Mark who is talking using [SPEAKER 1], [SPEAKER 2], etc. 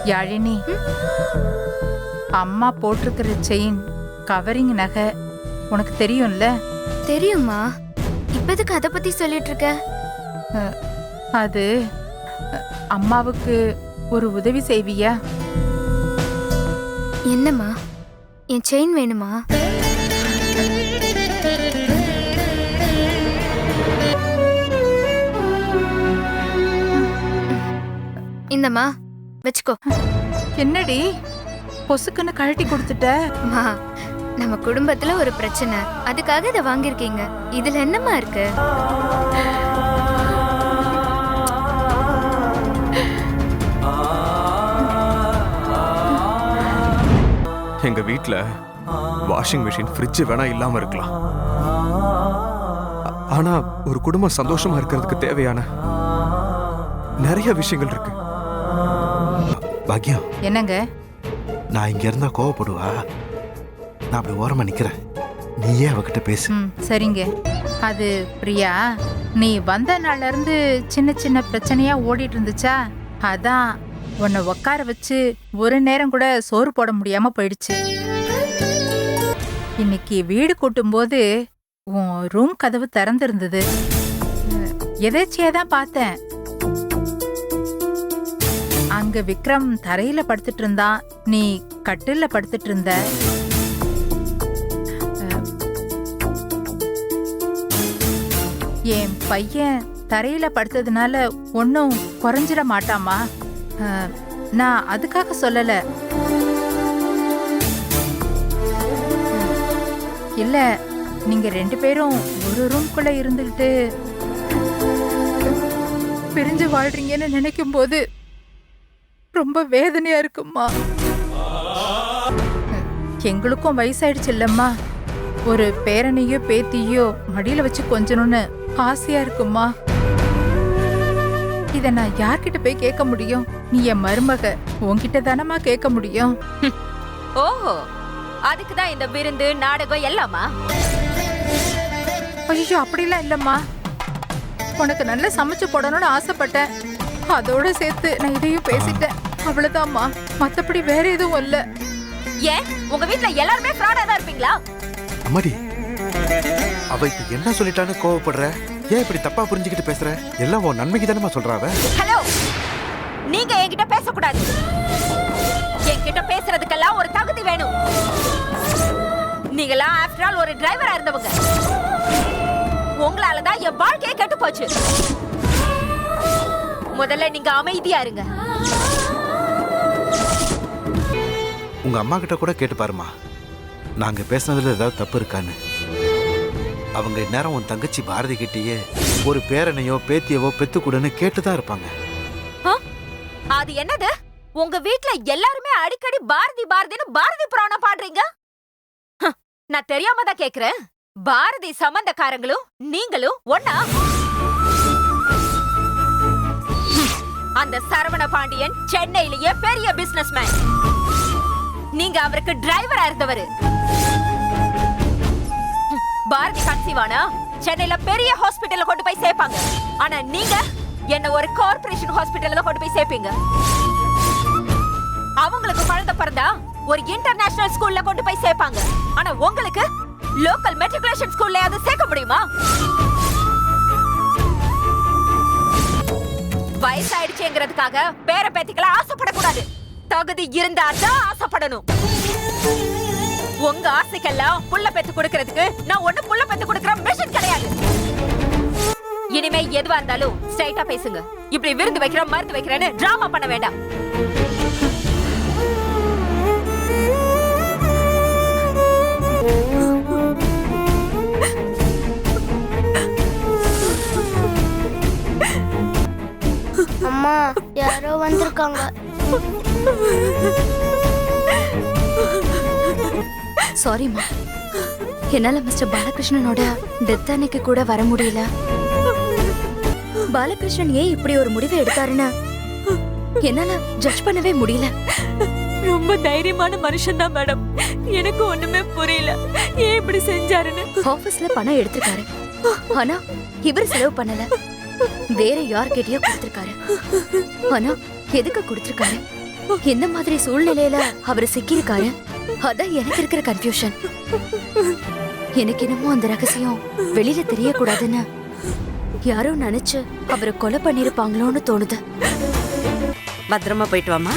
[SPEAKER 1] யாழினி, அம்மா போட்டிருக்கிற chain covering நகை உனக்கு தெரியும்ல?
[SPEAKER 2] தெரியுமா? இப்ப எதுக்கு அத பத்தி சொல்லிட்டு இருக்க?
[SPEAKER 1] அது அம்மாவுக்கு ஒரு உதவி செய்வியா?
[SPEAKER 2] என்னம்மா? என் செயின் வேணுமா? இந்தம்மா வச்சுக்கோ.
[SPEAKER 1] என்னடி பொசுக்குன்னு கழட்டி கொடுத்துட்ட?
[SPEAKER 2] அம்மா, நம்ம குடும்பத்துல ஒரு பிரச்சனை, அதுக்காக இதை வாங்கியிருக்கீங்க. இதுல என்னம்மா இருக்கு?
[SPEAKER 3] எங்க வீட்ல வாஷிங் மிஷின், ஃப்ரிட்ஜ் வேணா இல்லாம இருக்கலாம். ஆனா ஒரு குடும்பம் சந்தோஷமா இருக்கிறதுக்கு தேவையான நிறைய விஷயங்கள் இருக்கு.
[SPEAKER 4] பாக்கியம்,
[SPEAKER 1] என்னங்க?
[SPEAKER 4] நான் இங்க இருந்தா கோவப்படுவா. நான் அப்படி ஓரமா நிக்கிறேன், நீயே அவகிட்ட பேசு.
[SPEAKER 1] சரிங்க. அது பிரியா, நீ வந்த நாள்ல இருந்து சின்ன சின்ன பிரச்சனையா ஓடிட்டு இருந்துச்சா, அதான் உன்னை உட்கார வச்சு ஒரு நேரம் கூட சோறு போட முடியாம போயிடுச்சு. இன்னைக்கு வீடு கூட்டும் போது உன் ரூம் கதவு திறந்து இருந்தது. எதேச்சியா தான் பார்த்தேன். அங்க விக்ரம் தரையில படுத்துட்டு இருந்தான், நீ கட்டில்ல படுத்துட்டு இருந்த. என் பையன் தரையில படுத்ததுனால ஒன்னும் குறைஞ்சிட மாட்டாமா? நான் அதுக்காக சொல்லல. இல்ல, நீங்க 2 பேரும் ஒரு ரூம்குள்ள இருந்துகிட்டு பிரிஞ்சு வாழ்றீங்கன்னு நினைக்கும் போது ரொம்ப வேதனையா இருக்குமா. எங்களுக்கும் வயசாயிடுச்சு இல்லம்மா. ஒரு பேரனையோ பேத்தியோ மடியில வச்சு கொஞ்சணும்னு ஆசையா இருக்குமா. இத நான் யார்கிட்ட போய் கேட்க முடியும்? நீ என் மருமக, உன்கிட்ட தானமா கேட்க முடியும்.
[SPEAKER 5] ஓஹோ, அதுக்குதான் இந்த விருந்து நாடகம் எல்லாமா?
[SPEAKER 1] ஐயோ, அப்படிலாம் இல்லம்மா. உனக்கு நல்லா சமைச்சு போடணும்னு ஆசைப்பட்டேன், அதோட சேர்த்து நான் இதையும் பேசிட்டேன், அவ்வளவுதான்மா. மத்தபடி வேற எதுவும் இல்ல.
[SPEAKER 5] ஏன் உங்க வீட்ல எல்லாருமே ஃப்ராடா தான் இருப்பீங்களா?
[SPEAKER 4] அம்மாடி, அவ இப்ப என்ன சொல்லிட்டான்னு கோவப்படுற? ஏன் இப்படி தப்பா புரிஞ்சுக்கிட்டு பேசுற? எல்லாம் உன் நன்மைக்கு தானே சொல்றாவ.
[SPEAKER 5] ஹலோ, நீங்க என்கிட்ட பேசக்கூடாது. என்கிட்ட பேசுறதுக்கெல்லாம் ஒரு தகுதி வேணும். நீங்களா ஆஃப்டர் ஆல் ஒரு டிரைவரா இருந்தவங்க. உங்களாலதான் என் வாழ்க்கையே கெட்டு போச்சு. முதல்ல நீங்க அமைதியா இருங்க.
[SPEAKER 4] உங்க அம்மா கிட்ட கூட கேட்டு பாருமா, நாங்க பேசுனதுல ஏதாவது தப்பு இருக்கான்னு. அவங்க இந்நேரம் உன் தங்கச்சி பாரதி கிட்டேயே ஒரு பேரனையோ பேத்தியவோ பெத்துக்கூடன்னு கேட்டுதான் இருப்பாங்க.
[SPEAKER 5] அது என்னது? உங்க வீட்ல எல்லாருமே அடிக்கடி பாரதி பாரதின்னு பாரதி புராணம் பாடுறீங்க. நான் தெரியாம தான் கேக்குறேன். பாரதி சம்பந்தக்காரங்களும் நீங்களும் ஒண்ணா? அந்த சரவண பாண்டியன் சென்னையிலேயே பெரிய பிசினஸ்மேன். நீங்க அவருக்கு டிரைவரா இருந்தவரு. பாரதி கன்சீவானா சென்னையில பெரிய ஹாஸ்பிடல்ல கொண்டு போய் சேர்ப்பாங்க. ஆனா நீங்க என்ன ஒரு கார்ப்பரேஷன் ஹாஸ்பிடல்ல கொண்டு போய் சேர்ப்பீங்க. அவங்களுக்கு குழந்தை பிறந்தா ஒரு இன்டர்நேஷனல் ஸ்கூல்ல கொண்டு போய் சேர்ப்பாங்க. ஆனா உங்களுக்கு லோக்கல் மெட்ரிகுலேஷன் ஸ்கூல்லயாவது சேர்க்க முடியுமா? வயசாயிடுச்சுங்கிறதுக்காக பேர பேத்திகளை ஆசைப்படக்கூடாது. தகுதி இருந்தா தான் ஆசைப்படணும். உங்க ஆசைக்கெல்லாம் புள்ள பெத்து கொடுக்கறதுக்கு நான் ஒண்ணு புள்ள பெத்து கொடுக்கற மிஷன் கிடையாது. இனிமே எதுவா இருந்தாலும் ஸ்ட்ரைட்டா பேசுங்க. இப்படி விருந்து வைக்கிற மருந்து வைக்கிறேன்னு டிராமா பண்ண வேண்டாம்.
[SPEAKER 6] அம்மா, யாரோ வந்திருக்காங்க.
[SPEAKER 2] சாரிம்மா, என்னால மிஸ்டர் பாலகிருஷ்ணனோட டெத் அன்னைக்கு கூட வர முடியல. பாலகிருஷ்ணன் ஏன் இப்படி ஒரு முடிவை எடுத்தாருன்னு என்னால ஜட்ஜ் பண்ணவே முடியல.
[SPEAKER 7] ரொம்ப தைரியமான மனுஷன் தான் மேடம். எனக்கு ஒண்ணுமே புரியல, ஏன் இப்படி செஞ்சாருன்னு.
[SPEAKER 2] ஆபீஸ்ல பணம் எடுத்திருக்காரு, ஆனா இவர் செலவு பண்ணல. வேற யார்கிட்டயோ கொடுத்திருக்காரு. ஆனா எதுக்கு கொடுத்திருக்காரு? இந்த மாதிரி சூழ்நிலையில அவர் சிக்கியிருக்காரு. அதான் எனக்கு இருக்கிற கன்ஃபியூஷன். எனக்கு என்னமோ அந்த ரகசியம் வெளியில தெரியக்கூடாதுன்னு யாரோ நினைச்சு அவரை கொலை பண்ணிருப்பாங்களோன்னு தோணுது.
[SPEAKER 8] பத்திரமா போயிட்டு வாமா.